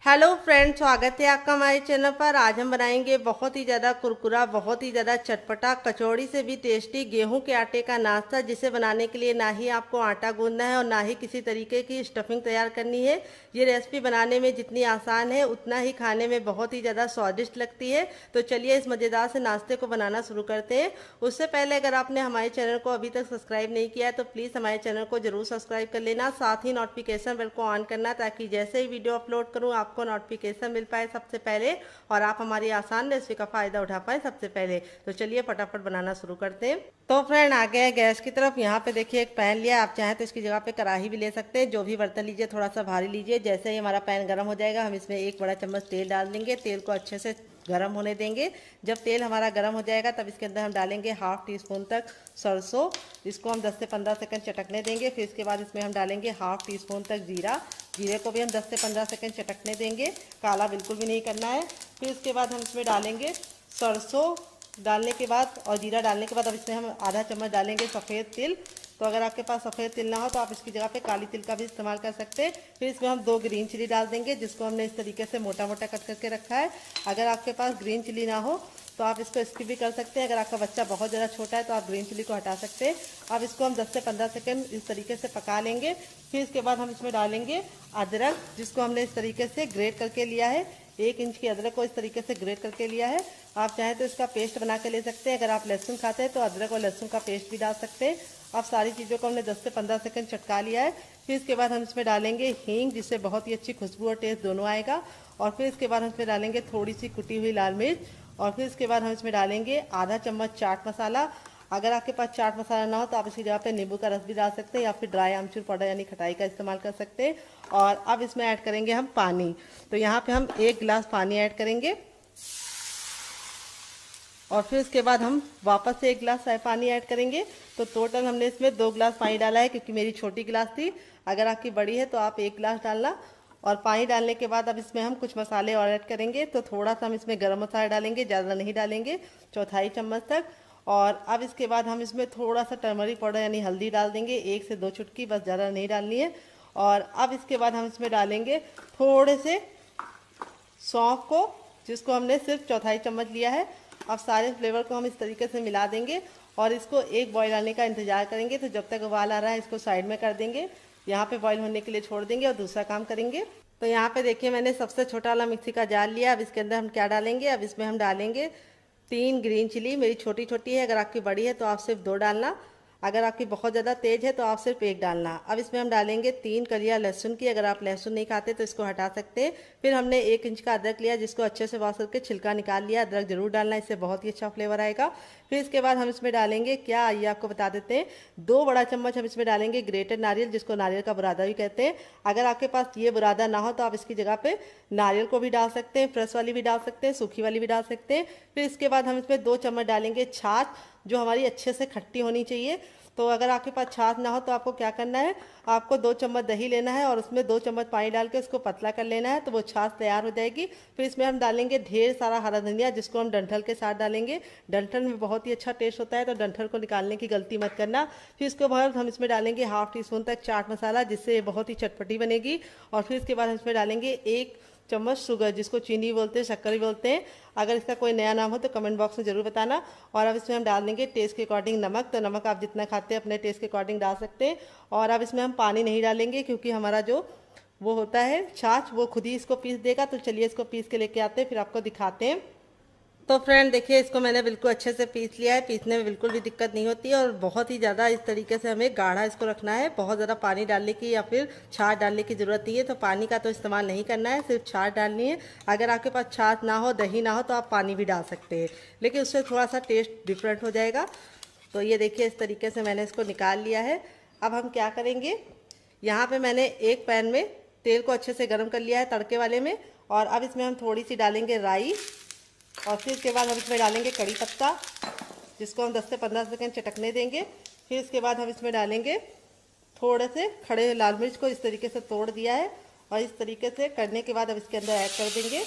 Hello friends, स्वागत है आपका हमारे चैनल पर। आज हम बनाएंगे बहुत ही ज़्यादा कुरकुरा, बहुत ही ज़्यादा चटपटा, कचौड़ी से भी टेस्टी गेहूं के आटे का नाश्ता, जिसे बनाने के लिए ना ही आपको आटा गूंदना है और ना ही किसी तरीके की स्टफिंग तैयार करनी है। ये रेसिपी बनाने में जितनी आसान है उतना ही खाने में बहुत ही ज़्यादा स्वादिष्ट लगती है। तो चलिए इस मज़ेदार से नाश्ते को बनाना शुरू करते हैं। उससे पहले अगर आपने हमारे चैनल को अभी तक सब्सक्राइब नहीं किया है तो प्लीज़ हमारे चैनल को जरूर सब्सक्राइब कर लेना, साथ ही नोटिफिकेशन बेल को ऑन करना, ताकि जैसे ही वीडियो अपलोड करूँ आपको नोटिफिकेशन मिल पाए सबसे पहले और आप हमारी आसान रेसिपी का फायदा उठा पाए सबसे पहले। तो चलिए फटाफट बनाना शुरू करते हैं। तो फ्रेंड आ गए गैस की तरफ। यहाँ पे देखिए एक पैन लिया, आप चाहें तो इसकी जगह पे कढ़ाई भी ले सकते हैं। जो भी बर्तन लीजिए थोड़ा सा भारी लीजिए। जैसे ही हमारा पैन गर्म हो जाएगा हम इसमें 1 बड़ा चम्मच तेल डाल देंगे। तेल को अच्छे से गरम होने देंगे। जब तेल हमारा गरम हो जाएगा तब इसके अंदर हम डालेंगे ½ टीस्पून तक सरसों। इसको हम 10 से 15 सेकंड चटकने देंगे। फिर इसके बाद इसमें हम डालेंगे ½ टीस्पून तक जीरा। जीरे को भी हम 10 से 15 सेकंड चटकने देंगे, काला बिल्कुल भी नहीं करना है। फिर इसके बाद हम इसमें डालेंगे सरसों डालने के बाद और जीरा डालने के बाद अब इसमें हम आधा चम्मच डालेंगे सफ़ेद तिल। तो अगर आपके पास सफ़ेद तिल ना हो तो आप इसकी जगह पे काली तिल का भी इस्तेमाल कर सकते हैं। फिर इसमें हम 2 ग्रीन चिली डाल देंगे, जिसको हमने इस तरीके से मोटा मोटा कट करके रखा है। अगर आपके पास ग्रीन चिली ना हो तो आप इसको स्किप भी कर सकते हैं। अगर आपका बच्चा बहुत ज़्यादा छोटा है तो आप ग्रीन चिली को हटा सकते हैं। अब इसको हम 10 से 15 सेकंड इस तरीके से पका लेंगे। फिर इसके बाद हम इसमें डालेंगे अदरक, जिसको हमने इस तरीके से ग्रेट करके लिया है। 1 इंच की अदरक को इस तरीके से ग्रेट करके लिया है। आप चाहें तो इसका पेस्ट बना के ले सकते हैं। अगर आप लहसुन खाते हैं तो अदरक और लहसुन का पेस्ट भी डाल सकते हैं। अब सारी चीज़ों को हमने 10 से 15 सेकंड चटका लिया है। फिर इसके बाद हम इसमें डालेंगे हींग, जिससे बहुत ही अच्छी खुशबू और टेस्ट दोनों आएगा। और फिर इसके बाद हम इसमें डालेंगे थोड़ी सी कुटी हुई लाल मिर्च। और फिर इसके बाद हम इसमें डालेंगे आधा चम्मच चाट मसाला। अगर आपके पास चाट मसाला ना हो तो आप इसकी जगह पे नींबू का रस भी डाल सकते हैं या फिर ड्राई आमचूर पाउडर यानी खटाई का इस्तेमाल कर सकते हैं। और अब इसमें ऐड करेंगे हम पानी। तो यहाँ पे हम 1 गिलास पानी ऐड करेंगे और फिर इसके बाद हम वापस से 1 गिलास पानी ऐड करेंगे। तो टोटल हमने इसमें 2 गिलास पानी डाला है, क्योंकि मेरी छोटी गिलास थी। अगर आपकी बड़ी है तो आप 1 गिलास डालना। और पानी डालने के बाद अब इसमें हम कुछ मसाले और ऐड करेंगे। तो थोड़ा सा हम इसमें गरम मसाला डालेंगे, ज़्यादा नहीं डालेंगे, 1/4 चम्मच तक। और अब इसके बाद हम इसमें थोड़ा सा टर्मरिक पाउडर यानी हल्दी डाल देंगे, 1 से 2 चुटकी, बस ज़्यादा नहीं डालनी है। और अब इसके बाद हम इसमें डालेंगे थोड़े से सौंफ को, जिसको हमने सिर्फ 1/4 चम्मच लिया है। अब सारे फ्लेवर को हम इस तरीके से मिला देंगे और इसको एक बॉईल आने का इंतजार करेंगे। तो जब तक उबाल आ रहा है इसको साइड में कर देंगे, यहाँ पे बॉईल होने के लिए छोड़ देंगे और दूसरा काम करेंगे। तो यहाँ पे देखिए मैंने सबसे छोटा वाला मिक्सी का जार लिया। अब इसके अंदर हम क्या डालेंगे, अब इसमें हम डालेंगे 3 ग्रीन चिली। मेरी छोटी छोटी है, अगर आपकी बड़ी है तो आप सिर्फ 2 डालना। अगर आपकी बहुत ज़्यादा तेज है तो आप सिर्फ 1 डालना। अब इसमें हम डालेंगे 3 कलियां लहसुन की। अगर आप लहसुन नहीं खाते तो इसको हटा सकते हैं। फिर हमने 1 इंच का अदरक लिया, जिसको अच्छे से वॉश करके छिलका निकाल लिया। अदरक जरूर डालना, इससे बहुत ही अच्छा फ्लेवर आएगा। फिर इसके बाद हम इसमें डालेंगे क्या, आइए आपको बता देते हैं, 2 बड़ा चम्मच हम इसमें डालेंगे ग्रेटेड नारियल, जिसको नारियल का बुरादा भी कहते हैं। अगर आपके पास ये बुरादा ना हो तो आप इसकी जगह पे नारियल को भी डाल सकते हैं, फ्रेश वाली भी डाल सकते हैं, सूखी वाली भी डाल सकते हैं। फिर इसके बाद हम इसमें 2 चम्मच डालेंगे छाछ, जो हमारी अच्छे से खट्टी होनी चाहिए। तो अगर आपके पास छाछ ना हो तो आपको क्या करना है, आपको 2 चम्मच दही लेना है और उसमें 2 चम्मच पानी डाल के उसको पतला कर लेना है, तो वो छाछ तैयार हो जाएगी। फिर इसमें हम डालेंगे ढेर सारा हरा धनिया, जिसको हम डंठल के साथ डालेंगे। डंठल में बहुत ही अच्छा टेस्ट होता है, तो डंठल को निकालने की गलती मत करना। फिर इसके बाद हम इसमें डालेंगे ½ टीस्पून तक चाट मसाला, जिससे बहुत ही चटपटी बनेगी। और फिर इसके बाद हम इसमें डालेंगे 1 चम्मच शुगर, जिसको चीनी बोलते हैं, शक्कर भी बोलते हैं। अगर इसका कोई नया नाम हो तो कमेंट बॉक्स में जरूर बताना। और अब इसमें हम डाल देंगे टेस्ट के अकॉर्डिंग नमक। तो नमक आप जितना खाते हैं अपने टेस्ट के अकॉर्डिंग डाल सकते हैं। और अब इसमें हम पानी नहीं डालेंगे, क्योंकि हमारा जो वो होता है छाछ, वो खुद ही इसको पीस देगा। तो चलिए इसको पीस के लेके आते हैं, फिर आपको दिखाते हैं। तो फ्रेंड देखिए, इसको मैंने बिल्कुल अच्छे से पीस लिया है। पीसने में बिल्कुल भी दिक्कत नहीं होती है और बहुत ही ज़्यादा इस तरीके से हमें गाढ़ा इसको रखना है। बहुत ज़्यादा पानी डालने की या फिर छाछ डालने की ज़रूरत नहीं है। तो पानी का तो इस्तेमाल नहीं करना है, सिर्फ छाछ डालनी है। अगर आपके पास छाछ ना हो, दही ना हो, तो आप पानी भी डाल सकते हैं, लेकिन उससे थोड़ा सा टेस्ट डिफरेंट हो जाएगा। तो ये देखिए इस तरीके से मैंने इसको निकाल लिया है। अब हम क्या करेंगे, यहाँ पर मैंने एक पैन में तेल को अच्छे से गर्म कर लिया है तड़के वाले में। और अब इसमें हम थोड़ी सी डालेंगे राई। और फिर इसके बाद हम इसमें डालेंगे कड़ी पत्ता, जिसको हम 10 से 15 सेकंड चटकने देंगे। फिर इसके बाद हम इसमें डालेंगे थोड़े से खड़े हुए लाल मिर्च को इस तरीके से तोड़ दिया है। और इस तरीके से करने के बाद अब इसके अंदर ऐड कर देंगे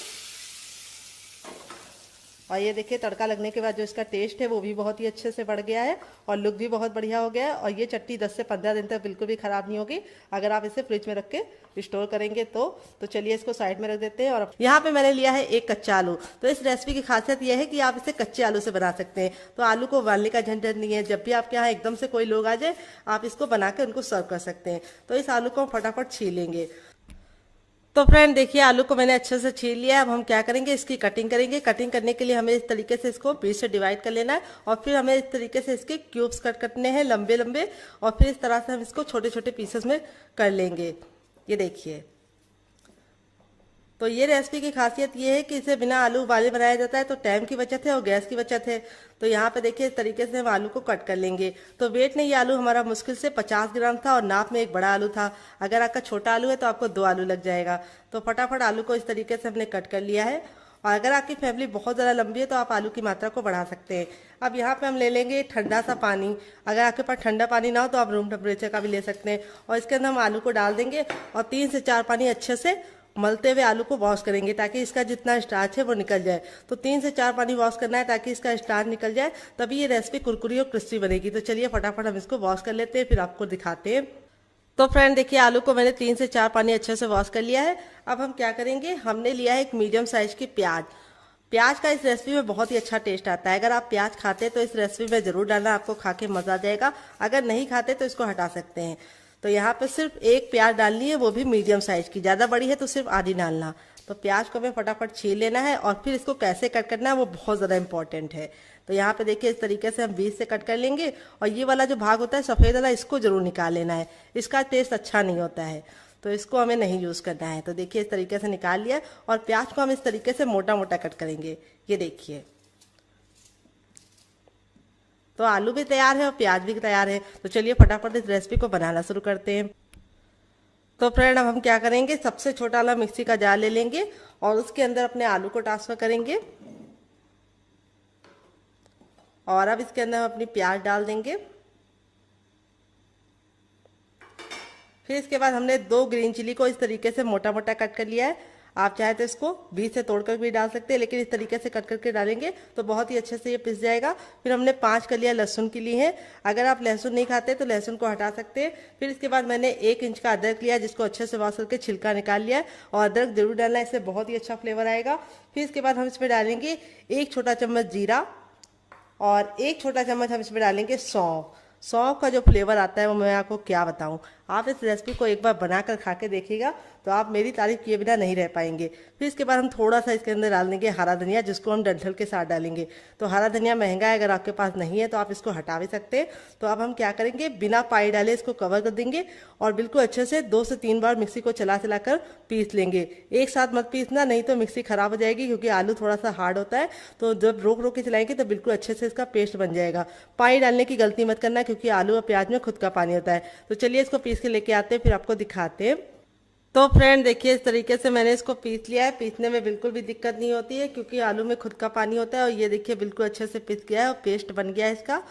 और ये देखिए तड़का लगने के बाद जो इसका टेस्ट है वो भी बहुत ही अच्छे से बढ़ गया है और लुक भी बहुत बढ़िया हो गया है। और ये चटनी 10 से 15 दिन तक बिल्कुल भी ख़राब नहीं होगी अगर आप इसे फ्रिज में रख के स्टोर करेंगे तो चलिए इसको साइड में रख देते हैं। और यहाँ पे मैंने लिया है एक कच्चा आलू। तो इस रेसिपी की खासियत यह है कि आप इसे कच्चे आलू से बना सकते हैं, तो आलू को उबालने का झंझट नहीं है। जब भी आपके यहाँ एकदम से कोई लोग आ जाए आप इसको बना के उनको सर्व कर सकते हैं। तो इस आलू को हम फटाफट छील लेंगे। तो फ्रेंड देखिए आलू को मैंने अच्छे से छील लिया है। अब हम क्या करेंगे, इसकी कटिंग करेंगे। कटिंग करने के लिए हमें इस तरीके से इसको बीच से डिवाइड कर लेना है और फिर हमें इस तरीके से इसके क्यूब्स कट करने हैं लंबे लंबे, और फिर इस तरह से हम इसको छोटे छोटे पीसेस में कर लेंगे। ये देखिए, तो ये रेसिपी की खासियत ये है कि इसे बिना आलू उबाले बनाया जाता है, तो टाइम की बचत है और गैस की बचत है। तो यहाँ पे देखिए इस तरीके से हम आलू को कट कर लेंगे। तो वेट में ये आलू हमारा मुश्किल से 50 ग्राम था और नाप में एक बड़ा आलू था। अगर आपका छोटा आलू है तो आपको 2 आलू लग जाएगा। तो फटाफट आलू को इस तरीके से हमने कट कर लिया है। और अगर आपकी फैमिली बहुत ज़्यादा लंबी है तो आप आलू की मात्रा को बढ़ा सकते हैं। अब यहाँ पे हम ले लेंगे ठंडा सा पानी। अगर आपके पास ठंडा पानी ना हो तो आप रूम टेम्परेचर का भी ले सकते हैं। और इसके अंदर हम आलू को डाल देंगे और 3 से 4 पानी अच्छे से मलते हुए आलू को वॉश करेंगे ताकि इसका जितना स्टार्च है वो निकल जाए। तो 3 से 4 पानी वॉश करना है ताकि इसका स्टार्च निकल जाए, तभी ये रेसिपी कुरकुरी और क्रिस्पी बनेगी। तो चलिए फटाफट हम इसको वॉश कर लेते हैं, फिर आपको दिखाते हैं। तो फ्रेंड देखिए आलू को मैंने 3 से 4 पानी अच्छे से वॉश कर लिया है। अब हम क्या करेंगे, हमने लिया है एक मीडियम साइज की प्याज। प्याज का इस रेसिपी में बहुत ही अच्छा टेस्ट आता है। अगर आप प्याज खाते हैं तो इस रेसिपी में जरूर डालना, आपको खा के मजा आ जाएगा। अगर नहीं खाते तो इसको हटा सकते हैं। तो यहाँ पे सिर्फ एक प्याज डालनी है, वो भी मीडियम साइज की। ज़्यादा बड़ी है तो सिर्फ आधी डालना। तो प्याज को हमें फटाफट छील लेना है और फिर इसको कैसे कट करना है वो बहुत ज़्यादा इंपॉर्टेंट है। तो यहाँ पे देखिए इस तरीके से हम बीच से कट कर लेंगे और ये वाला जो भाग होता है सफ़ेद वाला, इसको जरूर निकाल लेना है। इसका टेस्ट अच्छा नहीं होता है, तो इसको हमें नहीं यूज़ करना है। तो देखिए इस तरीके से निकाल लिया और प्याज को हम इस तरीके से मोटा मोटा कट करेंगे। ये देखिए, तो आलू भी तैयार है और प्याज भी तैयार है। तो चलिए फटाफट इस रेसिपी को बनाना शुरू करते हैं। तो फ्रेंड अब हम क्या करेंगे, सबसे छोटा वाला मिक्सी का जार ले लेंगे और उसके अंदर अपने आलू को ट्रांसफर करेंगे। और अब इसके अंदर हम अपनी प्याज डाल देंगे। फिर इसके बाद हमने 2 ग्रीन चिली को इस तरीके से मोटा मोटा कट कर लिया है। आप चाहे तो इसको बीच से तोड़कर भी डाल सकते हैं, लेकिन इस तरीके से कट करके डालेंगे तो बहुत ही अच्छे से ये पिस जाएगा। फिर हमने 5 कलियां लहसुन की ली है। अगर आप लहसुन नहीं खाते तो लहसुन को हटा सकते हैं। फिर इसके बाद मैंने 1 इंच का अदरक लिया जिसको अच्छे से वॉश करके छिलका निकाल लिया है। और अदरक जरूर डालना है, इससे बहुत ही अच्छा फ्लेवर आएगा। फिर इसके बाद हम इसमें डालेंगे 1 छोटा चम्मच जीरा और 1 छोटा चम्मच हम इसमें डालेंगे सौंफ। सौंफ का जो फ्लेवर आता है वो मैं आपको क्या बताऊं। आप इस रेसिपी को एक बार बनाकर खा के देखिएगा तो आप मेरी तारीफ किए बिना नहीं रह पाएंगे। फिर इसके बाद हम थोड़ा सा इसके अंदर डाल देंगे हरा धनिया, जिसको हम डंठल के साथ डालेंगे। तो हरा धनिया महंगा है, अगर आपके पास नहीं है तो आप इसको हटा भी सकते हैं। तो अब हम क्या करेंगे, बिना पानी डाले इसको कवर कर देंगे और बिल्कुल अच्छे से 2 से 3 बार मिक्सी को चला चला कर पीस लेंगे। एक साथ मत पीसना, नहीं तो मिक्सी खराब हो जाएगी, क्योंकि आलू थोड़ा सा हार्ड होता है। तो जब रोक रोक के चलाएंगे तो बिल्कुल अच्छे से इसका पेस्ट बन जाएगा। पानी डालने की गलती मत करना, क्योंकि आलू और प्याज में खुद का पानी होता है। तो चलिए इसको पीस के लेके आते हैं, फिर आपको दिखाते हैं। तो फ्रेंड देखिए इस तरीके से मैंने इसको पीस लिया है। पीसने में बिल्कुल भी दिक्कत नहीं होती है, क्योंकि आलू में खुद का पानी होता है। और ये देखिए बिल्कुल अच्छे से पीस गया है और पेस्ट बन गया है इसका।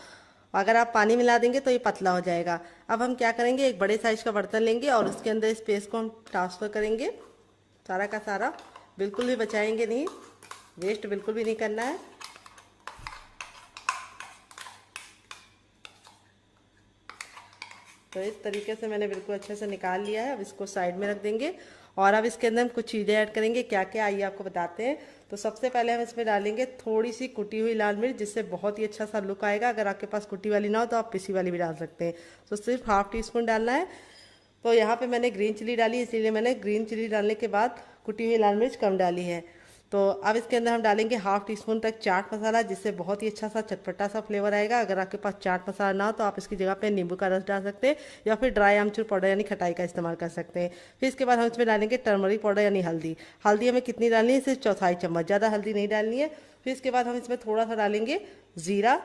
अगर आप पानी मिला देंगे तो ये पतला हो जाएगा। अब हम क्या करेंगे, एक बड़े साइज का बर्तन लेंगे और उसके अंदर इस पेस्ट को हम ट्रांसफ़र करेंगे। सारा का सारा, बिल्कुल भी बचाएंगे नहीं, वेस्ट बिल्कुल भी नहीं करना है। तो इस तरीके से मैंने बिल्कुल अच्छे से निकाल लिया है। अब इसको साइड में रख देंगे और अब इसके अंदर हम कुछ चीज़ें ऐड करेंगे। क्या क्या आइए आपको बताते हैं। तो सबसे पहले हम इसमें डालेंगे थोड़ी सी कुटी हुई लाल मिर्च, जिससे बहुत ही अच्छा सा लुक आएगा। अगर आपके पास कुटी वाली ना हो तो आप पिसी वाली भी डाल सकते हैं। तो सिर्फ ½ टीस्पून डालना है। तो यहाँ पे मैंने ग्रीन चिली डाली, इसीलिए मैंने ग्रीन चिली डालने के बाद कुटी हुई लाल मिर्च कम डाली है। तो अब इसके अंदर हम डालेंगे ½ टीस्पून तक चाट मसाला, जिससे बहुत ही अच्छा सा चटपटा सा फ्लेवर आएगा। अगर आपके पास चाट मसाला ना हो तो आप इसकी जगह पे नींबू का रस डाल सकते हैं या फिर ड्राई आमचूर पाउडर यानी खटाई का इस्तेमाल कर सकते हैं। फिर इसके बाद हम इसमें डालेंगे टर्मरिक पाउडर यानी हल्दी। हल्दी हमें कितनी डालनी है, सिर्फ 1/4 चम्मच, ज़्यादा हल्दी नहीं डालनी है। फिर इसके बाद हम इसमें थोड़ा सा डालेंगे ज़ीरा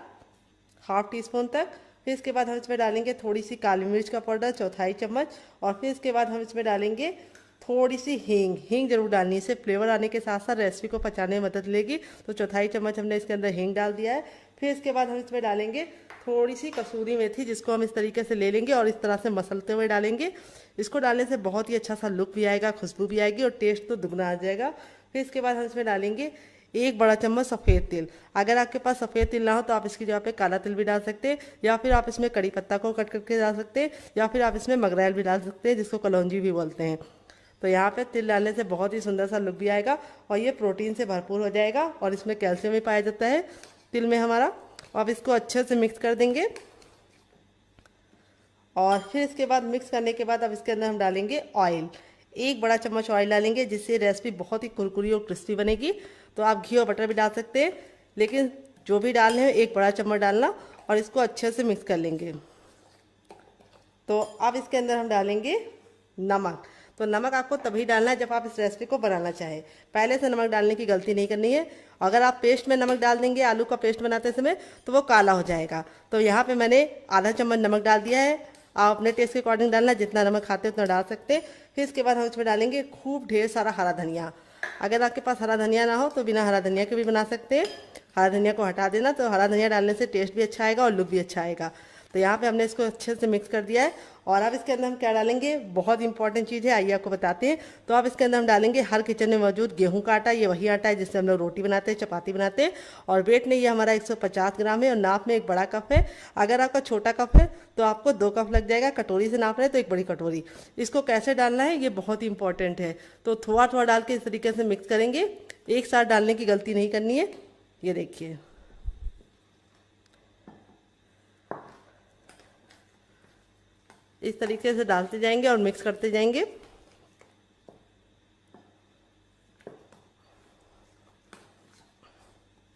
½ टीस्पून तक। फिर इसके बाद हम इसमें डालेंगे थोड़ी सी काली मिर्च का पाउडर 1/4 चम्मच। और फिर इसके बाद हम इसमें डालेंगे थोड़ी सी हींग जरूर डालनी है, इससे फ्लेवर आने के साथ साथ रेसिपी को पचाने में मदद मिलेगी। तो 1/4 चम्मच हमने इसके अंदर हींग डाल दिया है। फिर इसके बाद हम इसमें डालेंगे थोड़ी सी कसूरी मेथी, जिसको हम इस तरीके से ले लेंगे और इस तरह से मसलते हुए डालेंगे। इसको डालने से बहुत ही अच्छा सा लुक भी आएगा, खुशबू भी आएगी और टेस्ट तो दुगना आ जाएगा। फिर इसके बाद हम इसमें डालेंगे 1 बड़ा चम्मच सफ़ेद तिल। अगर आपके पास सफ़ेद तिल ना हो तो आप इसकी जगह पे काला तिल भी डाल सकते हैं, या फिर आप इसमें कड़ी पत्ता को कट करके डाल सकते हैं, या फिर आप इसमें मगरैल भी डाल सकते हैं जिसको कलौंजी भी बोलते हैं। तो यहाँ पे तिल डालने से बहुत ही सुंदर सा लुक भी आएगा और ये प्रोटीन से भरपूर हो जाएगा और इसमें कैल्शियम भी पाया जाता है तिल में हमारा। अब इसको अच्छे से मिक्स कर देंगे और फिर इसके बाद मिक्स करने के बाद अब इसके अंदर हम डालेंगे ऑयल। 1 बड़ा चम्मच ऑयल डालेंगे जिससे रेसिपी बहुत ही कुरकुरी और क्रिस्पी बनेगी। तो आप घी और बटर भी डाल सकते हैं, लेकिन जो भी डालने हैं 1 बड़ा चम्मच डालना और इसको अच्छे से मिक्स कर लेंगे। तो अब इसके अंदर हम डालेंगे नमक। तो नमक आपको तभी डालना है जब आप इस रेसिपी को बनाना चाहें, पहले से नमक डालने की गलती नहीं करनी है। अगर आप पेस्ट में नमक डाल देंगे आलू का पेस्ट बनाते समय तो वो काला हो जाएगा। तो यहाँ पे मैंने आधा चम्मच नमक डाल दिया है। आप अपने टेस्ट के अकॉर्डिंग डालना, जितना नमक खाते हैं उतना डाल सकते हैं। फिर इसके बाद हम इसमें डालेंगे खूब ढेर सारा हरा धनिया। अगर आपके पास हरा धनिया ना हो तो बिना हरा धनिया के भी बना सकते हैं। हरा धनिया को हटा देना, तो हरा धनिया डालने से टेस्ट भी अच्छा आएगा और लुक भी अच्छा आएगा। तो यहाँ पे हमने इसको अच्छे से मिक्स कर दिया है। और अब इसके अंदर हम क्या डालेंगे, बहुत इंपॉर्टेंट चीज़ है, आइए आपको बताते हैं। तो अब इसके अंदर हम डालेंगे हर किचन में मौजूद गेहूं का आटा। ये वही आटा है जिससे हम लोग रोटी बनाते हैं, चपाती बनाते हैं। और वेट में ये हमारा 150 ग्राम है और नाप में 1 बड़ा कप है। अगर आपका छोटा कप है तो आपको 2 कप लग जाएगा, कटोरी से नाप रहे हैं तो 1 बड़ी कटोरी। इसको कैसे डालना है ये बहुत इंपॉर्टेंट है। तो थोड़ा थोड़ा डाल के इस तरीके से मिक्स करेंगे, एक साथ डालने की गलती नहीं करनी है। ये देखिए, इस तरीके से डालते जाएंगे और मिक्स करते जाएंगे।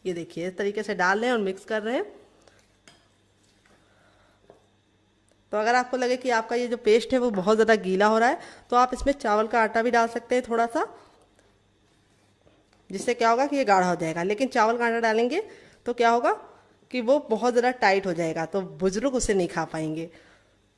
ये देखिए, इस तरीके से डाल रहे हैं और मिक्स कर रहे हैं। तो अगर आपको लगे कि आपका ये जो पेस्ट है वो बहुत ज़्यादा गीला हो रहा है तो आप इसमें चावल का आटा भी डाल सकते हैं थोड़ा सा, जिससे क्या होगा कि ये गाढ़ा हो जाएगा। लेकिन चावल का आटा डालेंगे तो क्या होगा कि वो बहुत ज़्यादा टाइट हो जाएगा, तो बुजुर्ग उसे नहीं खा पाएंगे।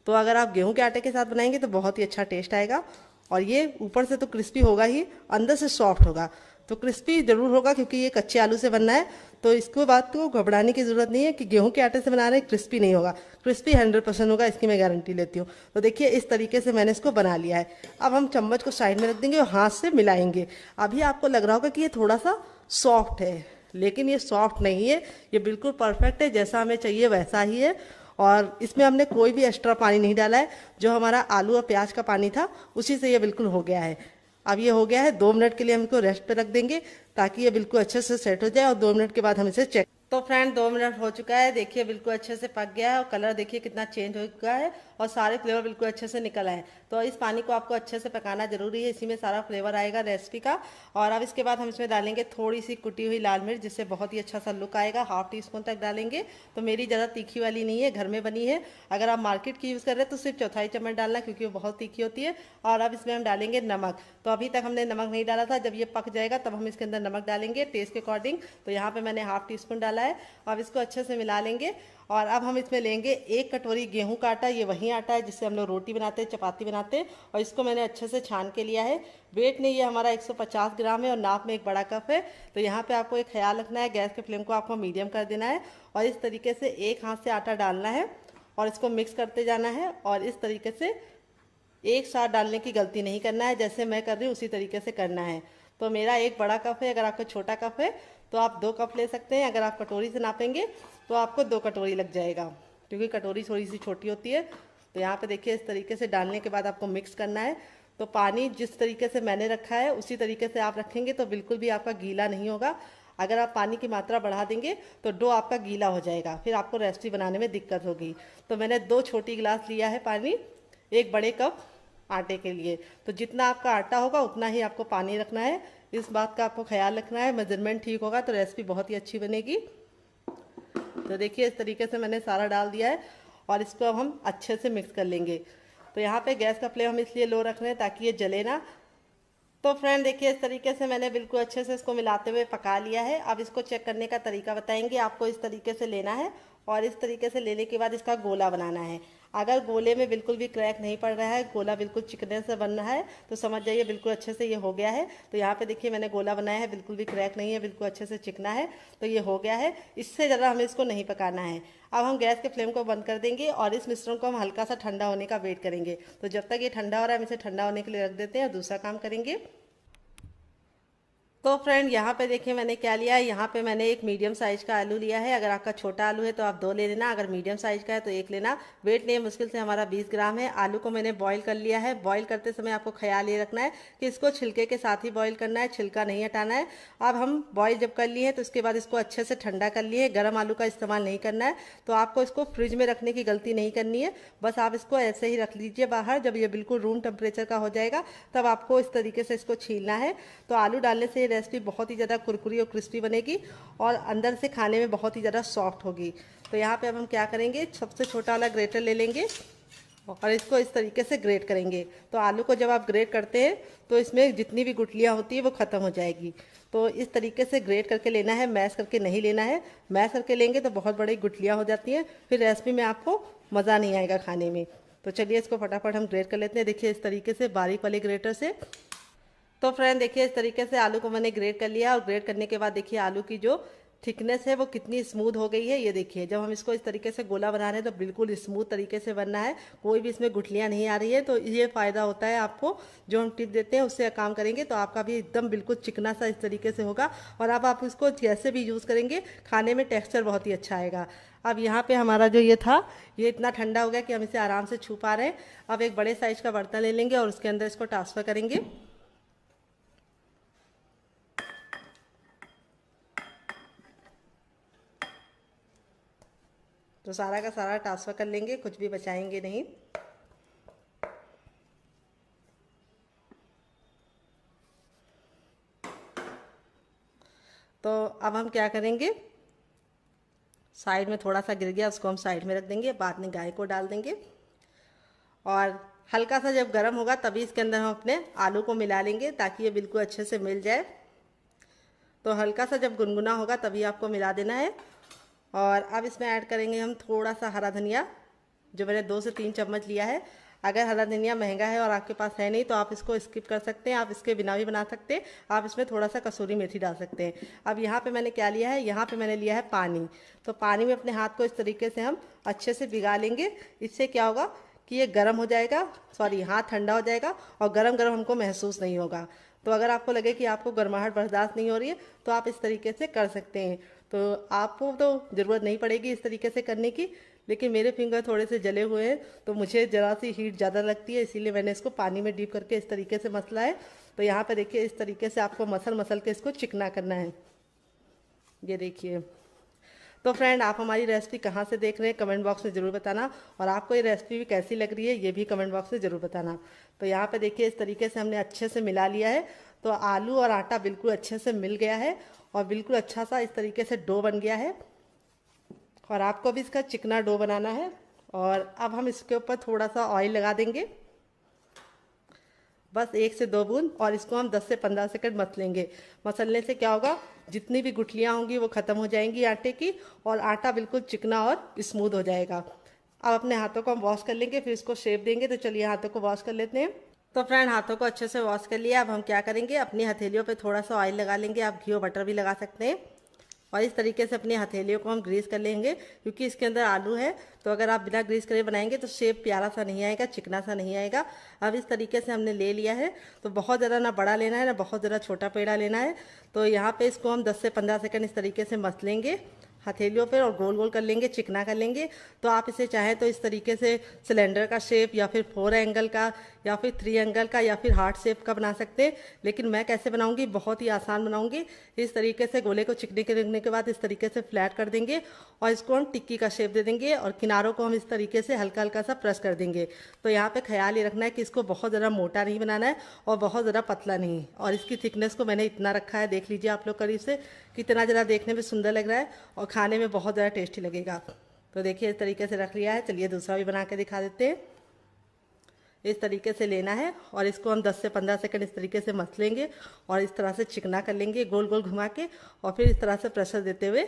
तो अगर आप गेहूं के आटे के साथ बनाएंगे तो बहुत ही अच्छा टेस्ट आएगा। और ये ऊपर से तो क्रिस्पी होगा ही, अंदर से सॉफ्ट होगा। तो क्रिस्पी ज़रूर होगा क्योंकि ये कच्चे आलू से बनना है। तो इसको बात को घबराने की ज़रूरत नहीं है कि गेहूं के आटे से बना रहे हैं क्रिस्पी नहीं होगा। क्रिस्पी 100% होगा, इसकी मैं गारंटी लेती हूँ। तो देखिए, इस तरीके से मैंने इसको बना लिया है। अब हम चम्मच को साइड में रख देंगे और हाथ से मिलाएंगे। अभी आपको लग रहा होगा कि ये थोड़ा सा सॉफ्ट है, लेकिन ये सॉफ्ट नहीं है, ये बिल्कुल परफेक्ट है, जैसा हमें चाहिए वैसा ही है। और इसमें हमने कोई भी एक्स्ट्रा पानी नहीं डाला है, जो हमारा आलू और प्याज का पानी था उसी से ये बिल्कुल हो गया है। अब ये हो गया है, 2 मिनट के लिए हम इसको रेस्ट पे रख देंगे ताकि ये बिल्कुल अच्छे से सेट हो जाए। और 2 मिनट के बाद हम इसे चेक। तो फ्रेंड 2 मिनट हो चुका है, देखिए बिल्कुल अच्छे से पक गया है और कलर देखिए कितना चेंज हो चुका है और सारे फ्लेवर बिल्कुल अच्छे से निकल आए। तो इस पानी को आपको अच्छे से पकाना जरूरी है, इसी में सारा फ्लेवर आएगा रेसिपी का। और अब इसके बाद हम इसमें डालेंगे थोड़ी सी कुटी हुई लाल मिर्च, जिससे बहुत ही अच्छा सा लुक आएगा। 1/2 टीस्पून तक डालेंगे। तो मेरी ज़्यादा तीखी वाली नहीं है, घर में बनी है। अगर आप मार्केट की यूज़ कर रहे हैं तो सिर्फ 1/4 चम्मच डालना, क्योंकि वो बहुत तीखी होती है। और अब इसमें हम डालेंगे नमक। तो अभी तक हमने नमक नहीं डाला था, जब ये पक जाएगा तब हम इसके अंदर नमक डालेंगे टेस्ट के अकॉर्डिंग। तो यहाँ पे मैंने 1/2 टीस्पून डाला है। अब इसको अच्छे से मिला लेंगे। और अब हम इसमें लेंगे 1 कटोरी गेहूं का आटा। ये वही आटा है जिससे हम लोग रोटी बनाते हैं, चपाती बनाते हैं। और इसको मैंने अच्छे से छान के लिया है। वेट में ये हमारा 150 ग्राम है और नाप में 1 बड़ा कप है। तो यहाँ पे आपको एक ख्याल रखना है, गैस के फ्लेम को आपको मीडियम कर देना है और इस तरीके से एक हाथ से आटा डालना है और इसको मिक्स करते जाना है। और इस तरीके से एक साथ डालने की गलती नहीं करना है, जैसे मैं कर रही हूँ उसी तरीके से करना है। तो मेरा 1 बड़ा कप है, अगर आपका छोटा कप है तो आप 2 कप ले सकते हैं। अगर आप कटोरी से नापेंगे तो आपको 2 कटोरी लग जाएगा, क्योंकि कटोरी थोड़ी सी छोटी होती है। तो यहाँ पे देखिए, इस तरीके से डालने के बाद आपको मिक्स करना है। तो पानी जिस तरीके से मैंने रखा है उसी तरीके से आप रखेंगे तो बिल्कुल भी आपका गीला नहीं होगा। अगर आप पानी की मात्रा बढ़ा देंगे तो डो आपका गीला हो जाएगा, फिर आपको रेसिपी बनाने में दिक्कत होगी। तो मैंने 2 छोटी गिलास लिया है पानी 1 बड़े कप आटे के लिए। तो जितना आपका आटा होगा उतना ही आपको पानी रखना है, इस बात का आपको ख्याल रखना है। मेजरमेंट ठीक होगा तो रेसिपी बहुत ही अच्छी बनेगी। तो देखिए, इस तरीके से मैंने सारा डाल दिया है और इसको अब हम अच्छे से मिक्स कर लेंगे। तो यहाँ पे गैस का फ्लेम हम इसलिए लो रख रहे हैं ताकि ये जले ना। तो फ्रेंड देखिए, इस तरीके से मैंने बिल्कुल अच्छे से इसको मिलाते हुए पका लिया है। अब इसको चेक करने का तरीका बताएंगे। आपको इस तरीके से लेना है और इस तरीके से लेने के बाद इसका गोला बनाना है। अगर गोले में बिल्कुल भी क्रैक नहीं पड़ रहा है, गोला बिल्कुल चिकने से बन रहा है, तो समझ जाइए बिल्कुल अच्छे से ये हो गया है। तो यहाँ पे देखिए, मैंने गोला बनाया है, बिल्कुल भी क्रैक नहीं है, बिल्कुल अच्छे से चिकना है। तो ये हो गया है, इससे ज़्यादा हमें इसको नहीं पकाना है। अब हम गैस के फ्लेम को बंद कर देंगे और इस मिश्रण को हम हल्का सा ठंडा होने का वेट करेंगे। तो जब तक ये ठंडा हो रहा है हम इसे ठंडा होने के लिए रख देते हैं और दूसरा काम करेंगे। तो फ्रेंड यहाँ पे देखिए मैंने क्या लिया है। यहाँ पे मैंने एक मीडियम साइज का आलू लिया है। अगर आपका छोटा आलू है तो आप 2 ले लेना, अगर मीडियम साइज का है तो 1 लेना। वेट नहीं है, मुश्किल से हमारा 20 ग्राम है। आलू को मैंने बॉईल कर लिया है। बॉईल करते समय आपको ख्याल ये रखना है कि इसको छिलके के साथ ही बॉईल करना है, छिलका नहीं हटाना है। अब हम बॉईल जब कर लिए हैं तो उसके बाद इसको अच्छे से ठंडा कर लिए। गर्म आलू का इस्तेमाल नहीं करना है, तो आपको इसको फ्रिज में रखने की गलती नहीं करनी है। बस आप इसको ऐसे ही रख लीजिए बाहर। जब ये बिल्कुल रूम टेम्परेचर का हो जाएगा तब आपको इस तरीके से इसको छीलना है। तो आलू डालने से ये रेसिपी बहुत ही ज़्यादा कुरकुरी और क्रिस्पी बनेगी और अंदर से खाने में बहुत ही ज़्यादा सॉफ्ट होगी। तो यहाँ पे अब हम क्या करेंगे, सबसे छोटा वाला ग्रेटर ले लेंगे और इसको इस तरीके से ग्रेट करेंगे। तो आलू को जब आप ग्रेट करते हैं तो इसमें जितनी भी गुठलियाँ होती है वो ख़त्म हो जाएगी। तो इस तरीके से ग्रेट करके लेना है, मैश करके नहीं लेना है। मैश करके लेंगे तो बहुत बड़ी गुठलियाँ हो जाती हैं, फिर रेसिपी में आपको मज़ा नहीं आएगा खाने में। तो चलिए इसको फटाफट हम ग्रेट कर लेते हैं। देखिए इस तरीके से बारीक वाले ग्रेटर से। तो फ्रेंड देखिए इस तरीके से आलू को मैंने ग्रेट कर लिया और ग्रेट करने के बाद देखिए आलू की जो थिकनेस है वो कितनी स्मूथ हो गई है। ये देखिए जब हम इसको इस तरीके से गोला बना रहे हैं तो बिल्कुल स्मूथ तरीके से बनना है, कोई भी इसमें गुठलियाँ नहीं आ रही है। तो ये फ़ायदा होता है आपको, जो हम टिप देते हैं उससे काम करेंगे तो आपका भी एकदम बिल्कुल चिकना सा इस तरीके से होगा। और अब आप इसको जैसे भी यूज़ करेंगे खाने में टेक्स्चर बहुत ही अच्छा आएगा। अब यहाँ पे हमारा जो ये था ये इतना ठंडा हो गया कि हम इसे आराम से छू पा रहे हैं। अब एक बड़े साइज़ का बर्तन ले लेंगे और उसके अंदर इसको ट्रांसफ़र करेंगे। तो सारा का सारा ट्रांसफ़र कर लेंगे, कुछ भी बचाएंगे नहीं। तो अब हम क्या करेंगे, साइड में थोड़ा सा गिर गया उसको हम साइड में रख देंगे, बाद में गाय को डाल देंगे और हल्का सा जब गर्म होगा तभी इसके अंदर हम अपने आलू को मिला लेंगे ताकि ये बिल्कुल अच्छे से मिल जाए। तो हल्का सा जब गुनगुना होगा तभी आपको मिला देना है। और अब इसमें ऐड करेंगे हम थोड़ा सा हरा धनिया, जो मैंने 2 से 3 चम्मच लिया है। अगर हरा धनिया महंगा है और आपके पास है नहीं तो आप इसको स्किप कर सकते हैं, आप इसके बिना भी बना सकते हैं। आप इसमें थोड़ा सा कसूरी मेथी डाल सकते हैं। अब यहाँ पे मैंने क्या लिया है, यहाँ पे मैंने लिया है पानी। तो पानी में अपने हाथ को इस तरीके से हम अच्छे से भिगा लेंगे। इससे क्या होगा कि ये गर्म हो जाएगा, सॉरी हाथ ठंडा हो जाएगा और गरम गरम हमको महसूस नहीं होगा। तो अगर आपको लगे कि आपको गर्माहट बर्दाश्त नहीं हो रही है तो आप इस तरीके से कर सकते हैं। तो आपको तो ज़रूरत नहीं पड़ेगी इस तरीके से करने की, लेकिन मेरे फिंगर थोड़े से जले हुए हैं तो मुझे ज़रा सी हीट ज़्यादा लगती है, इसीलिए मैंने इसको पानी में डीप करके इस तरीके से मसला है। तो यहाँ पे देखिए इस तरीके से आपको मसल मसल के इसको चिकना करना है। ये देखिए। तो फ्रेंड आप हमारी रेसिपी कहाँ से देख रहे हैं कमेंट बॉक्स में ज़रूर बताना, और आपको ये रेसिपी भी कैसी लग रही है ये भी कमेंट बॉक्स में ज़रूर बताना। तो यहाँ पे देखिए इस तरीके से हमने अच्छे से मिला लिया है। तो आलू और आटा बिल्कुल अच्छे से मिल गया है और बिल्कुल अच्छा सा इस तरीके से डो बन गया है। और आपको भी इसका चिकना डो बनाना है। और अब हम इसके ऊपर थोड़ा सा ऑयल लगा देंगे, बस 1 से 2 बूंद, और इसको हम 10 से 15 सेकंड मसलेंगे। मसलने से क्या होगा, जितनी भी गुठलियाँ होंगी वो ख़त्म हो जाएंगी आटे की और आटा बिल्कुल चिकना और स्मूथ हो जाएगा। अब अपने हाथों को हम वॉश कर लेंगे, फिर इसको शेप देंगे। तो चलिए हाथों को वॉश कर लेते हैं। तो फ्रेंड हाथों को अच्छे से वॉश कर लिया। अब हम क्या करेंगे, अपनी हथेलियों पे थोड़ा सा ऑयल लगा लेंगे, आप घी और बटर भी लगा सकते हैं। और इस तरीके से अपनी हथेलियों को हम ग्रीस कर लेंगे, क्योंकि इसके अंदर आलू है। तो अगर आप बिना ग्रीस करे बनाएंगे तो शेप प्यारा सा नहीं आएगा, चिकना सा नहीं आएगा। अब इस तरीके से हमने ले लिया है। तो बहुत ज़्यादा ना बड़ा लेना है ना बहुत ज़्यादा छोटा पेड़ा लेना है। तो यहाँ पे इसको हम 10 से 15 सेकंड इस तरीके से मस लेंगे हथेलियों पर और गोल गोल कर लेंगे, चिकना कर लेंगे। तो आप इसे चाहें तो इस तरीके से सिलेंडर का शेप या फिर 4 एंगल का या फिर 3 एंगल का या फिर हार्ट शेप का बना सकते हैं। लेकिन मैं कैसे बनाऊंगी, बहुत ही आसान बनाऊंगी। इस तरीके से गोले को चिकने करने के बाद इस तरीके से फ्लैट कर देंगे और इसको हम टिक्की का शेप दे देंगे और किनारों को हम इस तरीके से हल्का हल्का सा प्रेस कर देंगे। तो यहाँ पे ख्याल ये रखना है कि इसको बहुत ज़्यादा मोटा नहीं बनाना है और बहुत ज़्यादा पतला नहीं। और इसकी थिकनेस को मैंने इतना रखा है, देख लीजिए आप लोग करीब से, कितना ज़्यादा देखने में सुंदर लग रहा है और खाने में बहुत ज़्यादा टेस्टी लगेगा। तो देखिए इस तरीके से रख लिया है। चलिए दूसरा भी बना के दिखा देते हैं। इस तरीके से लेना है और इसको हम 10 से 15 सेकंड इस तरीके से मस लेंगे और इस तरह से चिकना कर लेंगे गोल गोल घुमा के, और फिर इस तरह से प्रेशर देते हुए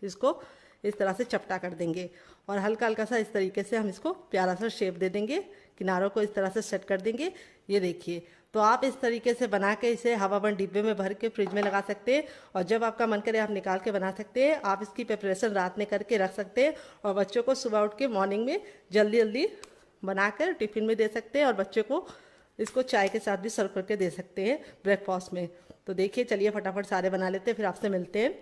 इसको इस तरह से चपटा कर देंगे और हल्का हल्का सा इस तरीके से हम इसको प्यारा सा शेप दे देंगे, किनारों को इस तरह से सेट कर देंगे। ये देखिए। तो आप इस तरीके से बना के इसे हवाबंद डिब्बे में भर के फ्रिज में लगा सकते हैं और जब आपका मन करे आप निकाल के बना सकते हैं। आप इसकी प्रिपरेशन रात में करके रख सकते हैं और बच्चों को सुबह उठ के मॉर्निंग में जल्दी जल्दी बनाकर टिफ़िन में दे सकते हैं और बच्चों को इसको चाय के साथ भी सर्व करके दे सकते हैं ब्रेकफास्ट में। तो देखिए चलिए फटाफट सारे बना लेते हैं, फिर आपसे मिलते हैं।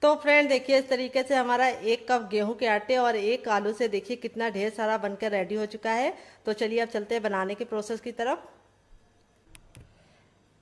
तो फ्रेंड देखिए इस तरीके से हमारा 1 कप गेहूं के आटे और 1 आलू से देखिए कितना ढेर सारा बनकर रेडी हो चुका है। तो चलिए अब चलते हैं बनाने के प्रोसेस की तरफ।